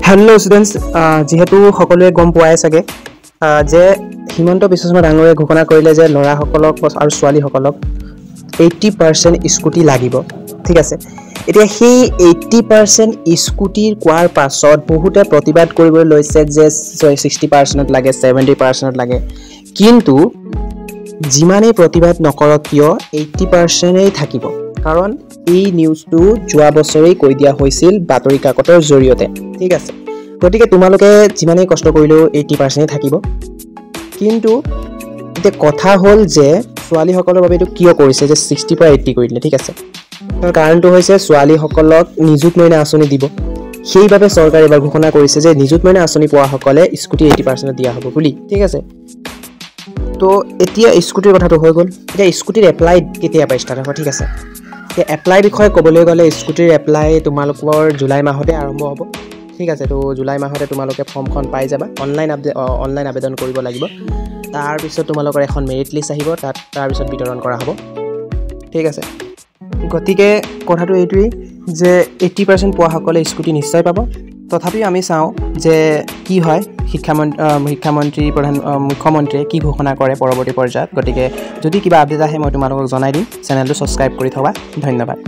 hello students जेहेतु सकलोৱে गम পোৱাই চাগে যে হিমন্ত বিশ্ব শৰ্মা ডাঙৰীয়াই ঘোষণা কৰিলে যে লৰাসকলক আৰু ছোৱালীসকলক 80% স্কুটি লাগিব ঠিক আছে এতিয়া সেই 80% স্কুটিৰ কোৱাৰ পাছত বহুতে প্ৰতিবাদ কৰিবলৈ লৈছে যে 60% লাগে 70% লাগে কিন্তু যিমানেই প্ৰতিবাদ নকৰক কিয় 80% এই থাকিব কাৰণ এই নিউজটো যোৱা বছৰেই কৈ দিয়া হৈছিল বাতৰি কাকতৰ জৰিয়তে ঠিক আছে গতিকে তোমালোকে যিমানেই কষ্ট কৰিলেও 80% থাকিব কিন্তু এটা কথা হ'ল যে ছোৱালীসকলৰ বাবে এইটো কিয় কৰিছে যে 60 পৰা 80 কৰি দিলে ঠিক আছে তাৰ কাৰণটো হৈছে ছোৱালীসকলক নিযুত মইনা আঁচনি দিব সেইবাবে চৰকাৰে এবাৰ ঘোষণা কৰিছে যে নিযুত মইনা আঁচনি পোৱাসকলে স্কুটি 80% দিয়া হ'ব বুলি ঠিক আছে তো এতিয়া স্কুটিৰ কথাটো হৈ গ'ল এতিয়া স্কুটিৰ এপ্লাই কেতিয়া পৰা ষ্টাৰ্ট হ'ব ঠিক আছে তে এপ্লাই বিষয়ে ক'বলৈ গ'লে স্কুটিৰ এপ্লাই তোমালোকৰ জুলাই মাহতে আৰম্ভ হ'ব ঠিক আছে তো জুলাই মাহতে তোমালোকে ফৰ্মখন পাই যাবা অনলাইন আবেদন কৰিব লাগিব তাৰ পিছত তোমালোকৰ এখন মেৰিট লিষ্ট আহিব তাৰ পিছত বিতৰণ কৰা হ'ব ঠিক আছে গতিকে কথাটো এইটোই যে 80% পোৱাসকলে স্কুটি নিশ্চয় পাব তথাপি আমি চাওঁ যে কি হয় শিক্ষামন্ত্ৰী মুখ্যমন্ত্ৰীয়ে কি ঘোষণা কৰে পৰৱৰ্তী পৰ্যায়ত গতিকে যদি কিবা আপডেট আহে মই তোমালোকক জনাই দিম চেনেলটো সাবস্ক্ৰাইব কৰি থবা ধন্যবাদ